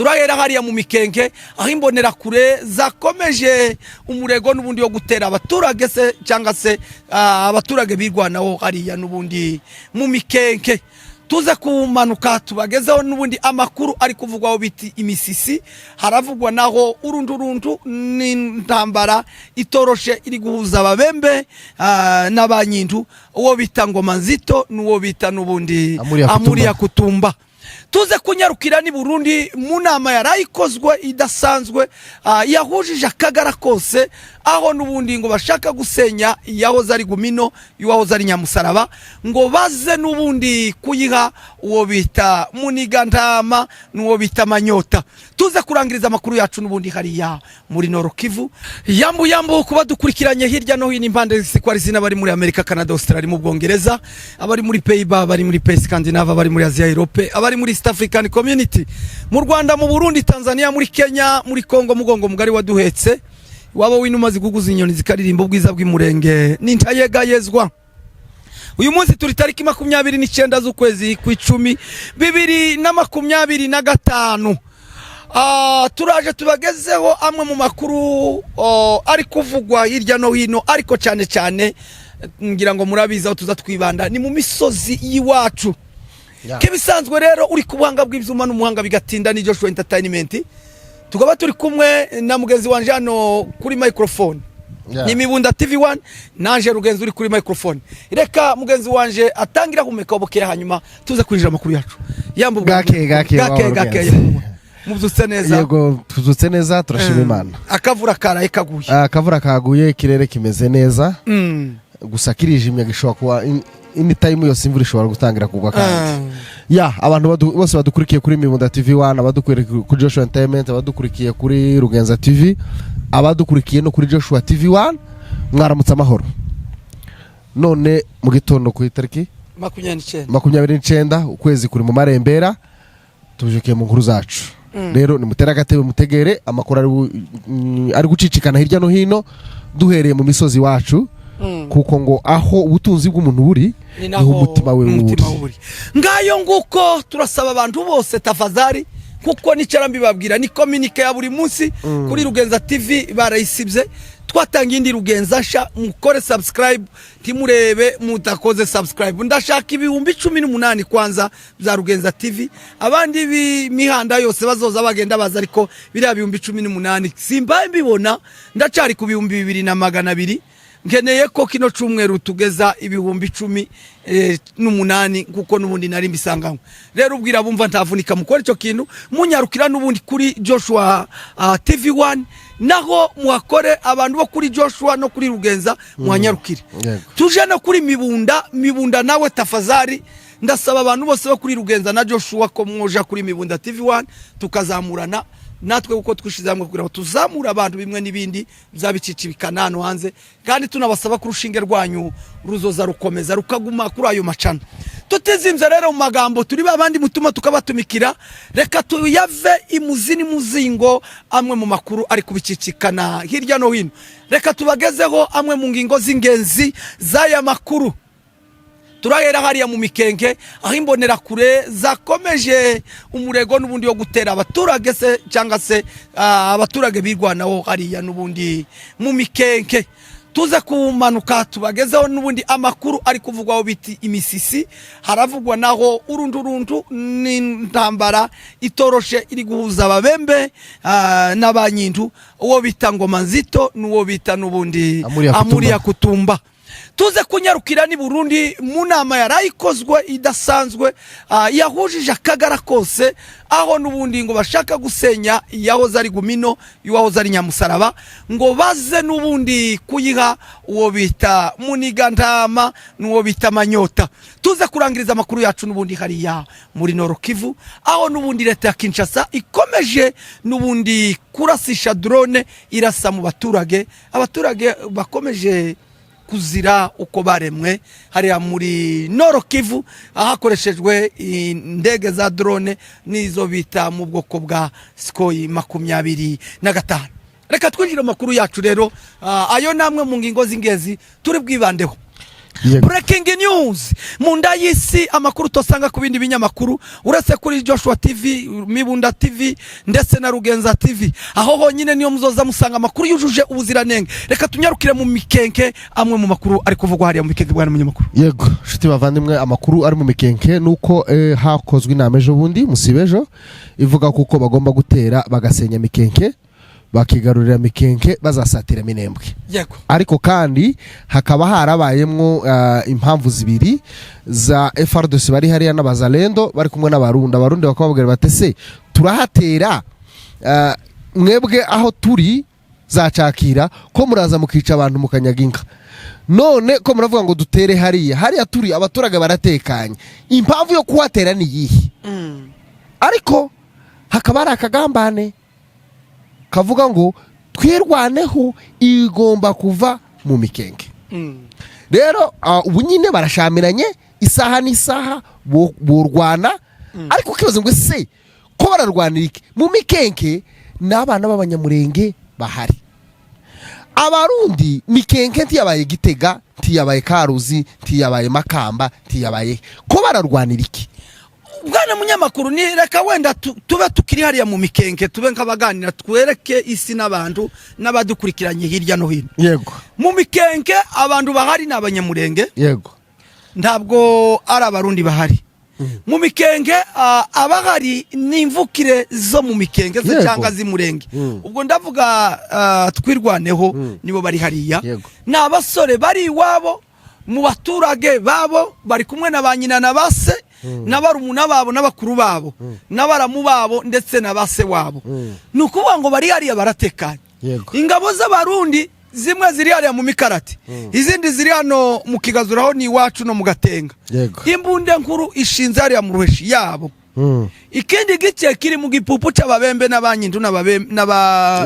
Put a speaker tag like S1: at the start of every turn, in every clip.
S1: turahera hariya mu mikenke aho imbonera kure zakomeje umurego n'ubundi yo gutera abaturage se cyangwa se abaturage birwanaho hariya n'ubundi mu mikenke. Tuze kumanuka tubagezeho n'ubundi amakuru ari kuvugwaho biti imisisi, haravugwa naho urundu n'intambara itoroshe iri guhuza ababembe n'abanyindu, uwo bita Ngoma Nzito n'uwo bita n'ubundi Amuriya Kutumba. Tuze kunyarukira ni Burundi mu nama yarayikozwe idasanzwe yahujije akagara kose, aho n'ubundi ngo bashaka gusenya yahoze ari Gumino yahoze ari Nyamusaraba, ngo baze n'ubundi kuyiha uwo bita Munigantama n'uwo bita Manyota. Tuze kurangiriza amakuru yacu n'ubundi hariya muri Nord Kivu. Yambu kuba dukurikiranye hirya no hino impande zikwari zina bari muri Amerika, Canada, Australia, mu Bwongereza, abari muri Pays-Bas, abari muri Pays Scandinave, abari muri Asia Europe, abari muri East African Community, mu Rwanda, mu Burundi, Tanzania, muri Kenya, muri Kongo, mugongo mugari waduhetse waba winumazi guguza inyoni zikaririmba ubwiza bw'imurenge n'intayegayezwa. Uyu munsi turi tariki 29 z'ukwezi kw'icumi 2025. Turaje tubagezeho amwe mu makuru ari kuvugwa hirya no hino, ariko cyane cyane ngira ngo murabizaho tuza twibanda ni mu misozi yiwacu. Kibisanzwe rero uri kubuhanga bw'ibyuma n'umuhanga bigatinda ni Joshua Entertainment. Tukaba turi kumwe na mugenzi wanje hano kuri microphone. Ni Mibunda TV1 nanje rugenzi uri kuri microphone. Reka mugenzi wanje atangira kumeka obokera hanyuma tuze kwinjira amakuru yacu. Yambu gake. Muzutse neza.
S2: Yego tuzutse neza, turashima Imana.
S1: Akavura karaye kaguye.
S2: Akavura kaguye, ikirere kimeze neza. Gusa kirijimye gishobora kuba anytime yose imvura ishobora gutangira kugwa kandi. Abantu bose badukurikiye kuri Mibunda TV1, abadukurikiye kuri Joshua Entertainment, abadukurikiye kuri Rugenza TV, abadukurikiye no kuri Joshua TV1, mwaramutse amahoro. None mu gitondo ku itariki 29 ukwezi kuri mu marembera, tujukiye mu nkuru zacu. Rero ni mutera gatebe mutegere amakuru ari gucicikana hirya no hino, duhereye mu misozi wacu. Kuko ngo aho ubutunzi bw'umuntu buri niho umutima we uri.
S1: Ngayo nguko turasaba abantu bose tafadhali, kuko nicara mbibabwira ni communique ya buri munsi kuri Rugenza TV barayisibye. Twatanga indi Rugenza sha, mukore subscribe, timurebe mutakoze subscribe. Ndashaka ibihumbi 18 kwanza za Rugenza TV, abandi bimihanda yose bazoza bagenda baza, ariko biriya bihumbi 18 simba mbibona, ndacari ku bihumbi 2200. Ngeneye ko kino cumweru tugeza ibihumbi 18 kuko nubundi nari mbisangamo. Rero ubwira bumva ntavunika mukora ico kintu, munyarukira nubundi kuri Joshua TV1, naho muhakore abantu bo kuri Joshua no kuri Rugenza muhanyarukire. Tuje no kuri Mibunda nawe tafazari, ndasaba abantu bose bo kuri Rugenza na Joshua ko mwoja kuri Mibunda TV1 tukazamurana natwe uko twishizamwe kugira ngo tuzamura abantu bimwe n'ibindi byabicicibikana hano hanze, kandi tunabasaba ku rushinge rwanyu ruzoza rukomeza rukaguma kuri ayo macana. Tutizimze rero mu magambo turi babandi mutuma tukabatumikira, reka tuyave imuzini muzingo amwe mu makuru ari kubicicikana hirya no hino. Reka tubagezeho amwe mu ngingo z'ingenzi z'aya makuru. Turahera hariya mu mikenke aho imbonera kure zakomeje umurego n'ubundi yo gutera abaturage se cyangwa se abaturage birwanaho hariya n'ubundi mu mikenke. Tuze kumanuka tubagezeho n'ubundi amakuru ari kuvugwaho biti imisisi, haravugwa naho urundu n'intambara itoroshe iri guhuza ababembe n'abanyindu, uwo bita Ngoma Nzito n'uwo bita n'ubundi Amuriya Kutumba. Tuze kunyarukira ni Burundi mu nama yarayikozwe idasanzwe yahujije akagara kose, aho n'ubundi ngo bashaka gusenya yahoze ari Gumino yahoze ari Nyamusaraba, ngo baze n'ubundi kuyiha uwo bita Munigantama n'uwo bita Manyota. Tuze kurangiriza amakuru yacu n'ubundi hariya muri Nord Kivu, aho n'ubundi leta ya Kinshasa ikomeje n'ubundi kurasisha drone irasa mu baturage bakomeje kuzira uko baremwe hariya muri Nord Kivu, ahakoreshejwe indege za drone nizo bita mu bwoko bwa Sukhoi 25. Reka twinjire makuru yacu rero, ayo namwe mu ngingo z'ingezi turi bwibandeho. breaking news mu nda y'isi, amakuru tosanga ku bindi binyamakuru uretse kuri Joshua TV, Mibunda TV ndetse na Rugenza TV. Aho honyine niyo muzoza musanga amakuru yujuje ubuziranenge. Reka tunyarukire mu mikenke, amwe mu makuru ari kuvugwa hariya mu mikenke bwana munyamakuru.
S2: Yego shuti bavandimwe, amakuru ari mu mikenke nuko hakozwe inama ejo bundi musibejo ivuga kuko bagomba gutera bagasenya mikenke, bakigarurira mikenke, bazasatira Minembwe.
S1: Yego.
S2: Ariko kandi hakaba harabayemwo impamvu zibiri za FARDC bari hariya n'abazalendo bari kumwe n'abarundi. Abarundi bakababwira batese turahatera mwebwe aho turi zacakira ko muraza mukica abantu mukanyaga inka, none ko muravuga ngo dutere hariya turi abaturage baratekanye, impamvu yo kuhatera ni yihe? Ariko hakaba ari akagambane kavuga ngo twirwaneho igomba kuva mu mikenke. Rero ubu nyine barashamiranye isaha n'isaha burwana, ariko kibazo ngo se ko bararwanira iki mu mikenke? N'abana b'abanyamurenge bahari. Abarundi mikenke ntiyabaye Gitega, ntiyabaye Karuzi, ntiyabaye Makamba, ntiyabaye, ko bararwanira iki?
S1: Bwana munyamakuru, ni reka wenda tube tukiri hariya mu mikenke, tube nkabaganira, twereke isi n'abantu n'abadukurikiranye hirya no hino.
S2: Yego.
S1: Mu mikenke abantu bahari n'abanyamurenge.
S2: Yego.
S1: Ntabwo ari abarundi bahari. Mu mikenke abahari n'imvukire zo mu mikenke ze cyangwa zimurenge. Ubwo ndavuga twirwaneho nibo bari hariya. N'abasore bari iwabo mu baturage babo, bari kumwe na banyina na base, n'abarumuna babo n'abakuru babo, n'abaramu babo ndetse na base wabo. Nukuvuga ngo bari hariya baratekanye. Ingabo z'abarundi zimwe ziri hariya mu mikarati, izindi ziri hano mu Kigazuraho ni iwacu no mu Gatenga. Imbunde nkuru ishinze hariya mu Ruheshi yabo. Ikindi gice kiri mu gipupu c'ababembe n'abanyindu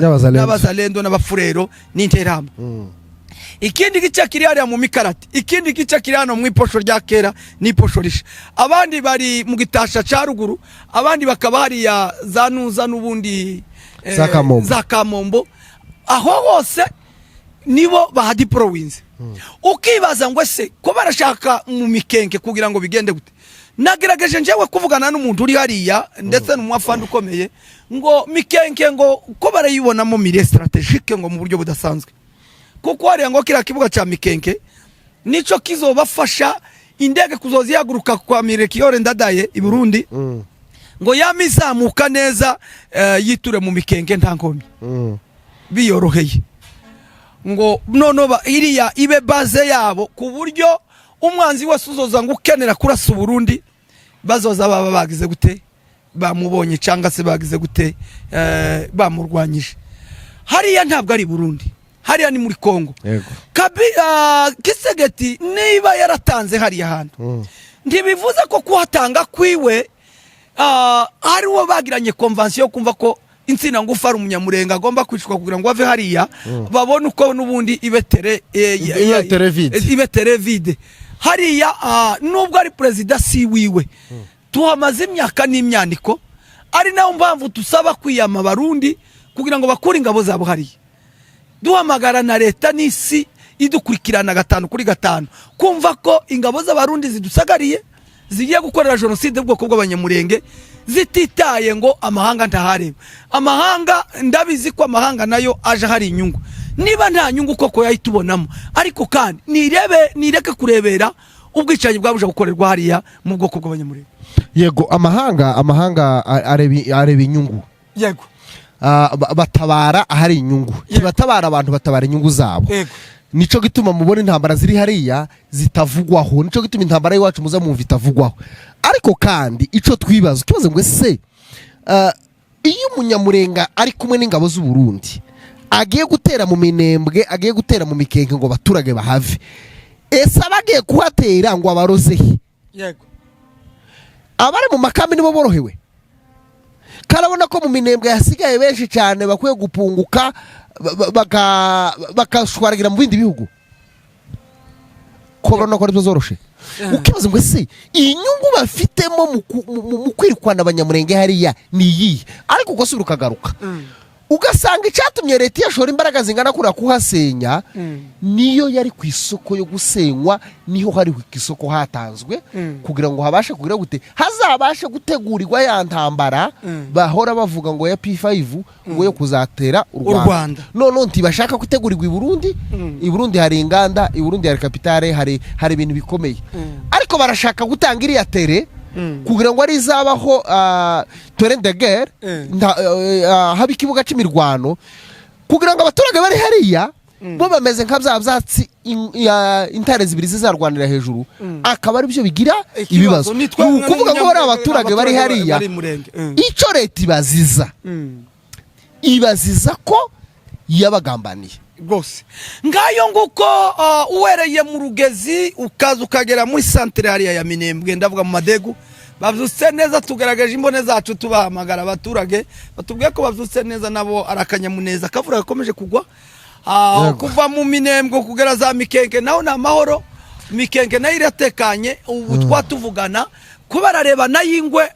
S1: n'abazalendo n'abafurero n'interama. Ikindi gice kiri hariya mu mikarati, ikindi gice kiri hano mu iposho rya kera n'iposho risha. Abandi bari mu gitasha ca ruguru, abandi bakaba hariya zanuza n'ubundi za Kamombo. Aho hose nibo bahadiprowinze. Ukibaza ngo se ko barashaka mu mikenke kugira ngo bigende gute? Nagerageje njewe kuvugana n'umuntu uri hariya ndetse n'umwafandi ukomeye ngo mikenke ngo ko barayibonamo mire strategique ngo mu buryo budasanzwe. Kuko hariya ngo kira kibuga ca mikenke nico kizobafasha indege kuzozihaguruka kwa Melchior Ndadaye i Burundi, ngo yamizamuka neza yiture mu mikenke nta nkomyi, biyoroheye ngo nono iriya ibe base yabo, ku buryo umwanzi wese uzoza ngo ukenera kurasa Burundi bazoza baba bagize gute, bamubonye cyangwa se bagize gute, bamurwanyije. Hariya ntabwo ari Burundi, hariya ni muri Kongo. Kisegeti niba yaratanze hariya hantu, ntibivuze ko kuhatanga kwiwe ari wo bagiranye convention kumva ko insina ngufa ari umunyamurenge agomba kwicwa kugira ngo ave hariya babone uko nubundi ibetere vide hariya. Nubwo ari president si wiwe, tuhamaze imyaka n'imyandiko, ari naho mpamvu tusaba kwiyama Barundi kugira ngo bakure ingabo zabo hariya. Duhamagara na leta n'isi idukurikirana 5 kuri 5 kumva ko ingabo z'abarundi zidusagariye zigiye gukorera genocide bwoko bw'abanyamurenge, zititaye ngo amahanga ntahareba. Amahanga ndabizi ko amahanga nayo aje hari inyungu, niba nta nyungu koko yahitubonamo, ariko kandi nireke kurebera ubwicanyi bwabuje gukorerwa hariya mu bwoko bw'abanyamurenge.
S2: Yego, amahanga areba inyungu.
S1: Yego.
S2: Batabara ahari inyungu, batabara abantu, batabara inyungu zabo. Nico gituma mubona intambara ziri hariya zitavugwaho, nico gituma intambara y'iwacu muza mumva itavugwaho. Ariko kandi ico twibaza kibaze ngo se iyo umunyamurenga ari kumwe n'ingabo z'u Burundi agiye gutera mu Minembwe, agiye gutera mu mikenke ngo baturage bahave, ese abagiye kuhatera ngo abarozehe?
S1: Yego.
S2: Abari mu makambi nibo borohewe, karabona ko mu Minembwe hasigaye benshi cyane bakwiye gupunguka bakashwaragira mu bindi bihugu. Korona ko bizoroshe. Ukibaza ngo se inyungu bafitemo mu kwirukwana abanyamurenge hariya ni iyi, ariko uko sura ukagaruka ugasanga icyatumye leta yashora imbaraga zingana kura kuhasenya niyo yari ku isoko yo gusenywa, niho hari ku isoko hatanzwe kugira ngo habashe kugira gute hazabashe gutegurirwa ya ntambara bahora bavuga ngo ya P5 ngo yo kuzatera u Rwanda. None ntibashaka gutegurirwa i Burundi hari inganda, i Burundi hari kapitale, hari ibintu bikomeye, ariko barashaka gutanga iriya tere kugira ngo ari izabaho terrain de guerre, haba ikibuga cy'imirwano, kugira ngo abaturage bari hariya bo bameze nka bya byatsi intare zibiri zizarwanira hejuru, akaba ari byo bigira ibibazo. Ni ukuvuga ngo bari abaturage bari hariya, icyo leta ibaziza ko yabagambaniye
S1: rwose. Ngayo nguko uwereye mu Rugezi ukaza ukagera muri centre hariya ya Minembwe, ndavuga mu Madegu, bavyutse neza, tugaragaje imbone zacu tubahamagara abaturage batubwiye ko bavyutse neza, nabo arakanyamuneza, kavura gakomeje kugwa kuva mu Minembwe kugera za Mikenke, naho na mahoro. Mikenke nayo iratekanye, ubu twatuvugana ko barareba nayingwe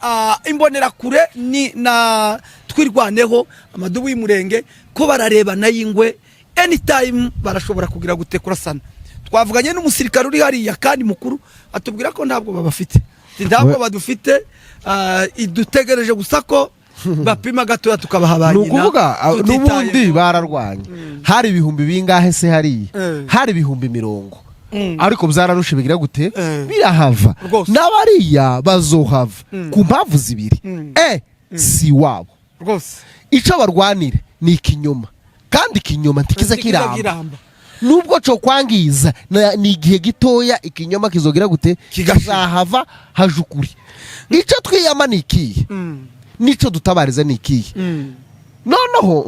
S1: imbonera kure ni na twirwaneho amadubu y'umurenge, ko barareba nayingwe anytime barashobora kugira gute kurasana. Twavuganye n'umusirikare uri hariya kandi mukuru, atubwira ko ntabwo babafite, ntabwo badufite, idutegereje gusa ko bapima gatoya tukabahabanye.
S2: Nukuvuga n'ubundi bararwanye, hari ibihumbi bingahe se hariya, hari ibihumbi 50, ariko byararushe bigira gute birahava, n'abariya bazohava ku mpamvu zibiri. Si wabo
S1: rwose,
S2: icyo barwanire ni ikinyoma, kandi ikinyoma ntikiza kiramba, nubwo cyo kwangiza ni igihe gitoya, ikinyoma kizogira gute kizahava haje ukuri. Icyo twiyama ni ikihe, nicyo dutabariza ni ikihe. Noneho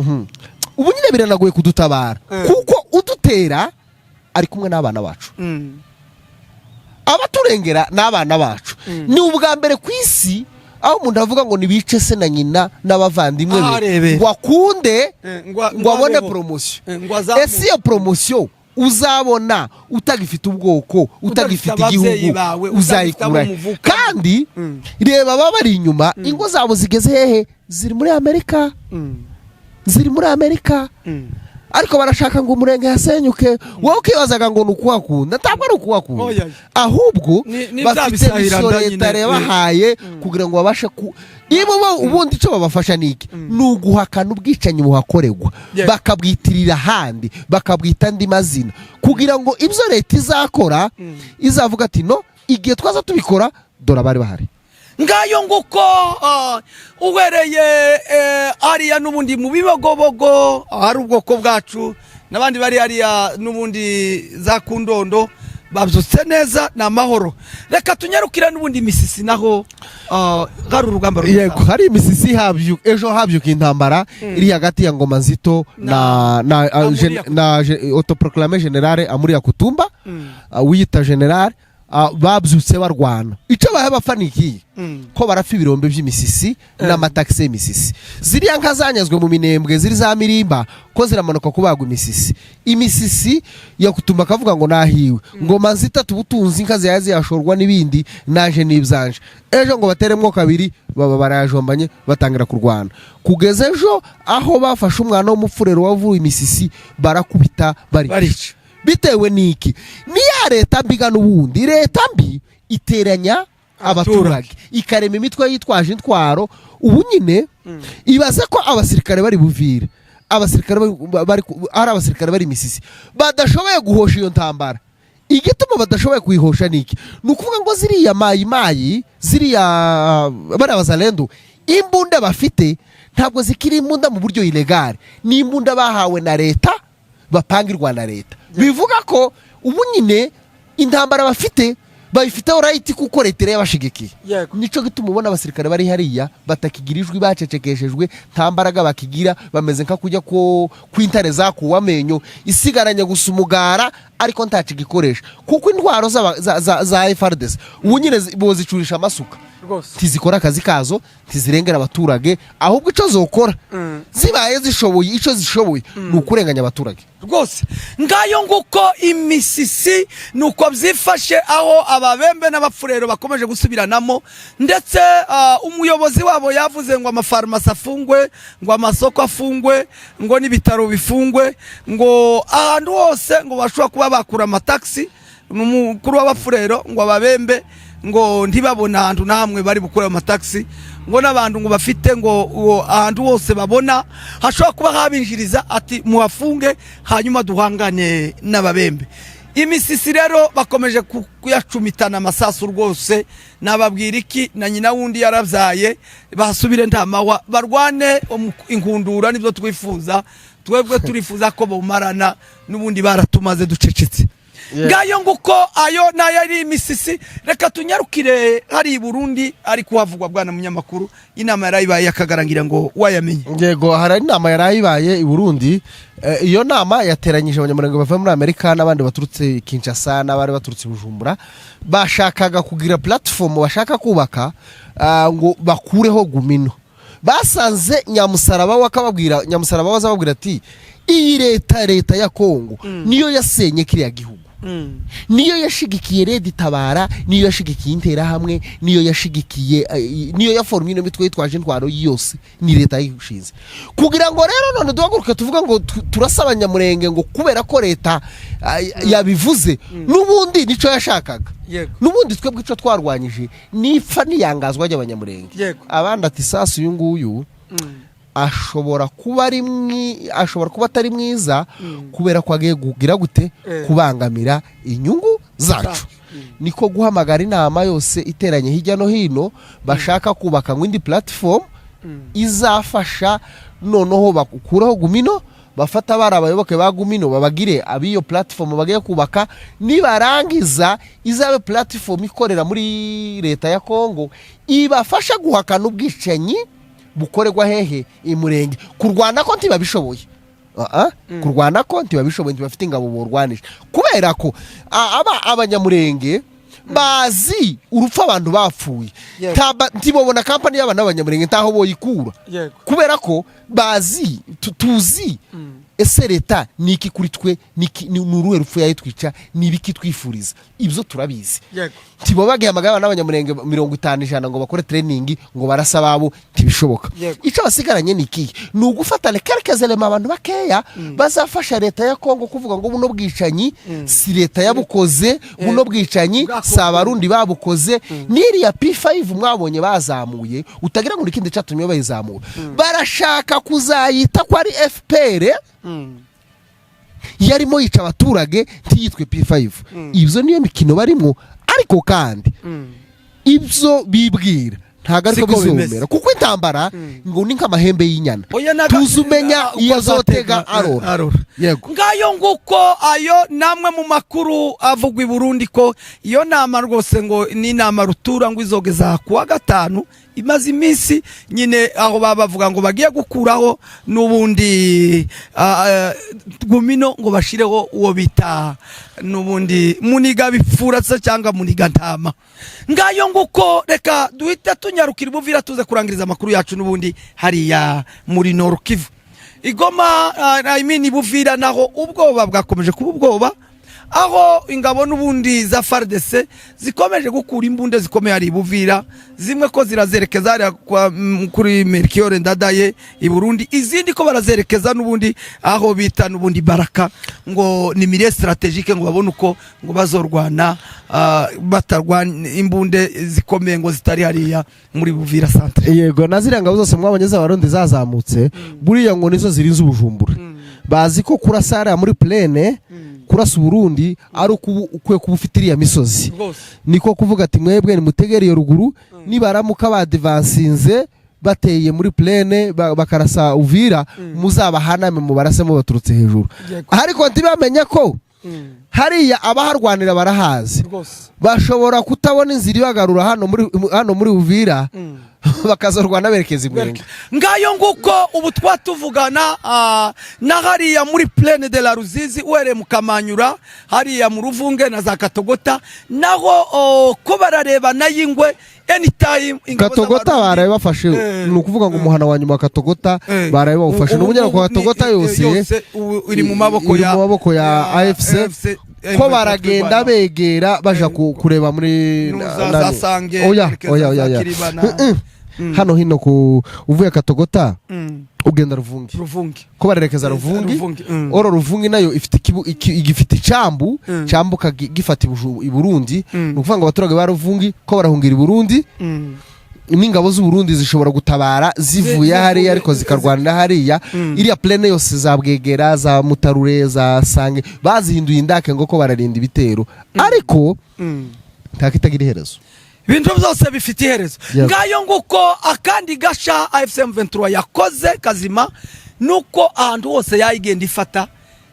S2: ubu nyine biranagoye kudutabara, kuko udutera ari kumwe n'abana bacu, abaturengera n'abana bacu. Ni ubwa mbere ku isi aho umuntu avuga ngo nibice se na nyina n'abavandimwe be ngo akunde ngo abone promotion. Ese iyo promotion uzabona utagifite ubwoko, utagifite igihugu, uzayikura. Kandi reba babari inyuma, ingo zabo zigeze hehe? Ziri muri Amerika, ziri muri Amerika. Ariko barashaka ngo umurenge hasenyuke, wowe ukibazaga ngo nukuhakunda. Ntabwo ari ukuhakunda, ahubwo bafite leta yabahaye kugira ngo babashe niba ubundi icyo babafasha niki, nuguhakana ubwicanyi buhakorerwa, bakabwitirira handi, bakabwita andi mazina, kugira ngo ibyo leta izakora izavuga ati no, igihe twaza tubikora dora bari bahari.
S1: Ngayo nguko uwereye hariya n'ubundi mu Bibogobogo hari ubwoko bwacu, n'abandi bari hariya n'ubundi za Kundondo, babyutse neza na mahoro. Reka tunyarukira n'ubundi Misisi, naho hari urugamba
S2: rw'intambara. Yego, hari Misisi ejo habyuka intambara iri hagati ya Ngoma Nzito na autoproclamé general Amuri Yakutumba, wiyita general. Babyutse barwana. Icyo bahabafanikiye ko barafa ibirombe by'imisisi n'amataxi y'Imisisi. Ziriya nka zanyazwe mu Minembwe ziri za Mirimba ko ziramanuka kubagwa Imisisi. Imisisi Yakutumba kavuga ngo nahiwe, Ngoma Nzito tubutunzi inka ziyaze yashorwa n'ibindi, naje n'ibyanje. Ejo ngo bateremwo kabiri, baba barayajombanye batangira kurwana, kugeza ejo aho bafashe umwana w'umufurero wavuye Imisisi barakubita barica. Bitewe niki? Ni ya leta mbi n'ubundi, leta mbi iteranya abaturage, ikarema imitwe yitwaje intwaro. Ubu nyine ibaze ko abasirikare bari Buvira, abasirikare bari Misisi badashoboye guhosha iyo ntambara. Igituma badashoboye kuyihosha niki? Nukuvuga ngo ziriya mayi ziriya bari abazalendo, imbunda bafite ntabwo zikiri imbunda mu buryo ilegale, ni imbunda bahawe na leta, bapangirwa na leta. Bivuga ko ubu nyine intambara bafite bayifiteho right kuko leta yabashigikiye. Nico gituma ubona abasirikare bari hariya batakigirijwe, bacecekeshejwe, nta mbaraga bakigira, bameze nka kujya kwintare zakuwa amenyo, isigaranye gusa umugara ariko ntacigikoresha, kuko intwaro za FARDC ubu nyine bozicurisha amasuka. tizikora akazi kazo tizirengera abaturage ahubwo ico zokora zibaye zishoboye ico zishoboye nukurenganya abaturage
S1: rwose ngayo nguko imisisi nuko byifashe aho ababembe n'abafurero bakomeje gusubiranamo ndetse umuyobozi wabo yavuze ngo amafarumasi afungwe ngo amasoko afungwe ngo n'ibitaro bifungwe ngo ahantu hose ngo bashobora kuba bakura amataxi n'umukuru w'abafurero ngo ababembe ngo ntibabona ahantu namwe bari bukura amataxi ngo n'abantu ngo bafite ngo ahantu hose babona hashobora kuba habinjiriza ati muhafunge hanyuma duhangane n'ababembe. Imisisi rero bakomeje kuyacumitana amasasu rwose nababwira iki na nyina wundi yaravyaye basubire ntamawa barwane inkundura nibyo twifuza twebwe turifuza ko bomarana n'ubundi baratumaze ducecetse. Ngayo nguko ayo nayari imisisi reka tunyarukire hari Burundi ari kuhavugwa bwana munyamakuru inama yarayibaye yakagarangira ngo wayamenye.
S2: Yego hari inama yarayibaye i Burundi iyo nama yateranyije abanyamurenge bava muri Amerika n'abandi baturutse Kinshasa n'abari baturutse Bujumbura bashakaga kugira platform bashaka kubaka ngo bakureho Gumino basanze Nyamusaraba wakababwira Nyamusaraba wazababwira ati iyi leta ya Kongo niyo yasenye kiriya gihugu niyo yashigikiye Red Tabara niyo yashigikiye intera hamwe niyo yashigikiye niyo yaformye no mitwe yitwaje intwaro yose ni leta yishinze kugira ngo rero none duhaguruke tuvuga ngo turasaba Nyamurenge ngo kubera ko leta yabivuze nubundi nico yashakaga nubundi twebwe ico twarwanyije nipfa niyangazwa y'abanyamurenge abandi ati sasu uyu nguyu ashobora kuba atari mwiza kubera ko agiye kugira gute kubangamira inyungu zacu niko guhamagara inama yose iteranye hirya no hino bashaka kubaka ngo indi platform izafasha noneho bakuraho Gumino bafata barabayoboke ba Gumino babagire abiyo platform bagiye kubaka nibarangiza izabe platform ikorera muri leta ya Kongo ibafasha guhakana ubwicanyi bukorerwa hehe imurenge kurwana ko ntibabishoboye kurwana ko ntibabishoboye ntibafite ingabo borwanisha kubera ko abanyamurenge bazi urupfa abantu bapfuye ntibobona kampani y'abana b'abanyamurenge ntaho boyikura kubera ko bazi tuzi ese leta niki kuri twe ni uruhe rupfu yayitwica nibiki twifuriza ibyo turabizi tibo bagihamagara n'abanyamurenge 50 ngo bakore training ngo barasaba abo tibishoboka ico basigaranye niki ni ugufatana kerekezelema abantu bakeya bazafasha leta ya Kongo kuvuga ngo buno bwicanyi si leta yabukoze buno bwicanyi sabarundi babukoze niri ya P5 mwabonye bazamuye utagira ngo ikindi cyatumye bayizamura barashaka kuzayita ko ari FPR yarimo yica abaturage ntiyitwe P5 ibyo niyo mikino barimo ariko kandi ibyo bibwira ntago ariko bizomera kuko intambara ngo ni nk'amahembe y'inyana tuzumenya iyo zotega arora yego
S1: ngayo nguko ayo namwe mu makuru avugwa i Burundi ko iyo nama rwose ngo ni nama rutura ngo izogeza kuwa gatanu imaze iminsi nyine aho bavuga ngo bagiye gukuraho nubundi Gumino ngo bashireho uwo bita nubundi muniga bipfuratse cyangwa muniga ntama ngayo nguko reka duhita tunyarukira Buvira tuze kurangiriza amakuru yacu nubundi hariya muri Nord Kivu Igoma Buvira naho ubwoba bwakomeje kuba ubwoba aho ingabo nubundi za FARDC zikomeje gukura imbunde zikomeye ari Buvira zimwe ko zirazerekeza kuri Melchior Ndadaye i Burundi izindi ko barazerekeza nubundi aho bita nubundi Baraka ngo ni mire strategique ngo babone uko ngo bazorwana batarwana imbunde zikomeye ngo zitari hariya muri Buvira centre
S2: yego nazira ngabo zose mwabonye z'abarundi zazamutse buriya ngo nizo zirinze Ubujumbura bazi ko kurasara muri plaine kurasa Burundi ari ukwe kubufitiriya misozi niko kuvuga ati mwebwe ni mutegereye ruguru nibaramuka badvansinze bateye muri plaine bakarasa Uvira muzabahaname mu barasemo baturutse hejuru ariko ntibamenya ko hariya abaharwanira barahazi bashobora kutabona inzira ibagarura hano muri Uvira bakazorwana berekeza imwenga.
S1: Ngayo nguko ubu twatuvugana na hariya muri Plaine de la Ruzizi uhereye mu Kamanyura hariya mu Ruvunge na za Katogota naho ko barareba nayingwe anytime
S2: Katogota baraye bafashe ni ukuvuga ngo umuhana wa nyuma Katogota baraye bawufashe n'ubunyana kwa Katogota yose
S1: iri mu maboko
S2: ya AFC ko baragenda begera baja kureba muri oya hano hino ku uvuye Katogota ugenda Ruvungi ko barerekeza Ruvungi oro Ruvungi nayo igifite icambu cambuka gifata i Burundi nukuvuga ngo abaturage ba Ruvungi ko barahungira i Burundi n'ingabo z'u Burundi zishobora gutabara zivuye hariya ariko zikarwanira hariya iriya Plaine yose za Bwegera za Mutarure za Sange bazihinduye indake ngo ko bararinda ibitero ariko ntakitagira iherezo
S1: ibintu byose bifite iherezo ngayo nguko akandi gasha AFC M23 yakoze kazima nuko ahantu hose yayigenda ifata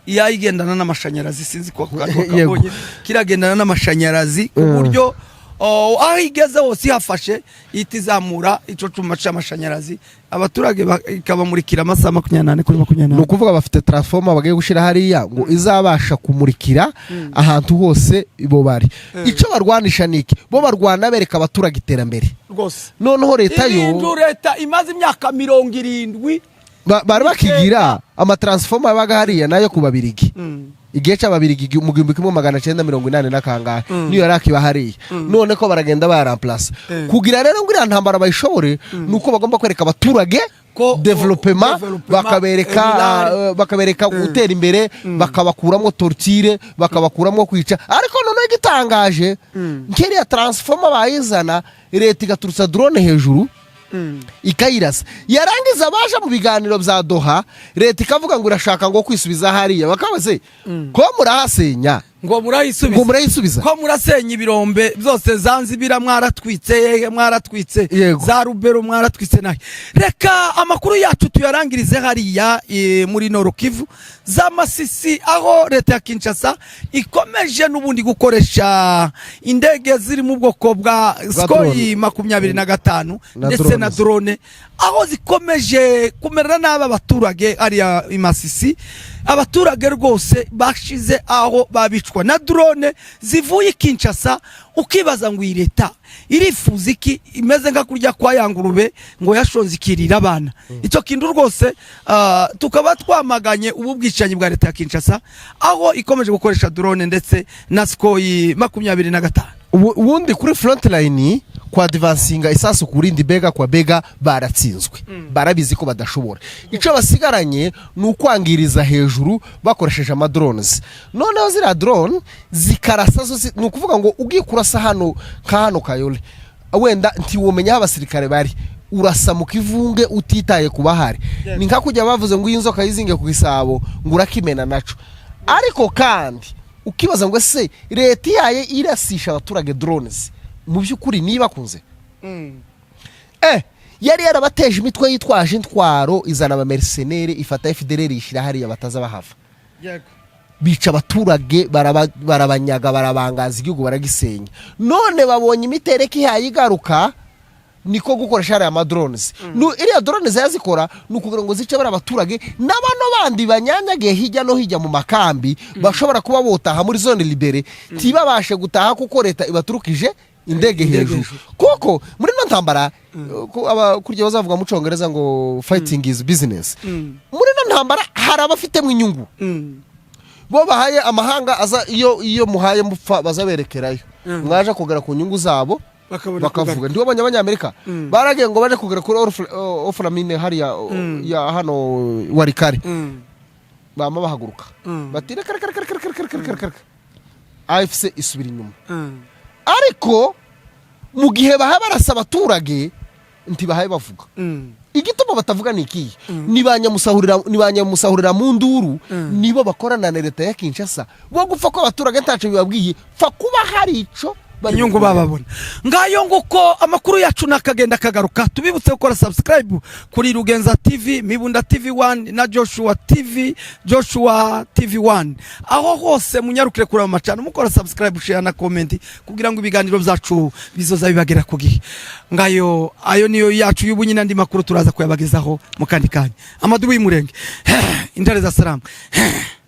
S1: yayigendana n'amashanyarazi sinzi ko kabonye kiragendana n'amashanyarazi ku buryo aho igeze hose hafashe itizamura ico cuma c'amashanyarazi abaturage ikabamurikira amasaha 24 kuri 24
S2: no kuvuga bafite transformer bagiye gushira hariya ngo izabasha kumurikira ahantu hose ibo bari ico barwanisha niki bo barwana bereka abaturage iterambere
S1: rwose
S2: noneho leta yo
S1: leta imaze imyaka 70
S2: bari bakigira ama transformer baga hariya nayo kubabirigi igihe cy'ababirigi mu 1980 nakangahe niyo yarakiba hariya none ko baragenda baramplace kugira rero ngo irantambara bayishobore nuko bagomba kwereka abaturage development bakabereka gutera imbere bakabakuramo torture bakabakuramo kwica ariko none igitangaje nkeriya transformer bayizana leta igaturutsa drone hejuru ikayirasa yarangiza baje mu biganiro bya Doha leta ikavuga ngo irashaka ngo kwisubiza hariya bakabaze ko murahasenya
S1: ngo murayisubiza ko murasenya ibirombe byose Zanzibira mwaratwitse za Rubero mwaratwitse nahe reka amakuru yacu tuyarangirize hariya muri Nord Kivu za Masisi aho leta ya Kinshasa ikomeje n'ubundi gukoresha indege ziri mu bwoko bwa Sukhoi 25 ndetse na drone aho zikomeje kumerera n'aba abaturage hariya i Masisi abaturage rwose bashize aho babicwa na drone zivuye Kinshasa ukibaza ngo ireta irifuza iki imeze nka kurya kwa yangurube ngo yashonze ikirira abana icyo kintu rwose tukaba twamaganye ubu bwicanyi bwa leta ya Kinshasa aho ikomeje gukoresha drone ndetse na Sukhoi 25
S2: ubundi kuri front line kwa advancinga isasu kurindi bega kwa bega baratsinzwe barabizi ko badashobora ico basigaranye nukwangiriza hejuru bakoresheje ama drones noneho zira drone zikarasa zo nukuvuga ngo ugikurasa hano kayole wenda nti womenya abasirikare bari urasa mu kivunge utitaye kubahari ni nka kujya bavuze ngo inzoka yizinge ku gisabo ngo urakimena naco ariko kandi ukibaza ngo se leta yaye irasisha abaturage drones mu byukuri niba kunze yari yarabateje imitwe yitwaje intwaro izana aba mercenaire ifata FDLR ishira hariya bataza bahava bica abaturage barabanyaga barabangaza igihugu baragisenya none babonye imitereke yayigaruka niko gukoresha hariya ama drones iriya drones yazikora nukugira ngo zice bara abaturage n'abano bandi banyanyage hijya no hijya mu makambi bashobora kuba botaha muri zone libere tibabashe gutaha kuko leta ibaturukije indege hejuru kuko muri no ntambara kurya bazavuga mu Congereza ngo fighting is business muri no ntambara hari abafite mu inyungu bo bahaye amahanga aza iyo muhaye mupfa bazaberekerayo mwaje kugera ku nyungu zabo bakavuga ndibo abanyamerika baragiye ngo baje kugera kuri Oframine hariya ya hano warikari bama bahaguruka batire kar AFC isubira inyuma ariko mu gihe bahaye barasa abaturage nti bahaye bavuga igituma batavuga niki nibanyamusahurira mu nduru nibo bakorana na leta ya Kinshasa bo gupfa ko abaturage ntaco bibabwiye fa kuba hari ico
S1: inyungu bababona. Ngayo nguko amakuru yacu nakagenda kagaruka. Tubibutse gukora subscribe kuri Rugenza TV, Mibunda TV1 na Joshua TV1. Aho hose munyarukire kuri amacana mukora subscribe, share na comment kugira ngo ibiganiro byacu bizoza bibagera ku gihe. Ngayo ayo niyo yacu y'ubunyina ndi makuru turaza kuyabagezaho mu kandi kanya. Amadubu y'Umurenge. Intare za salamu.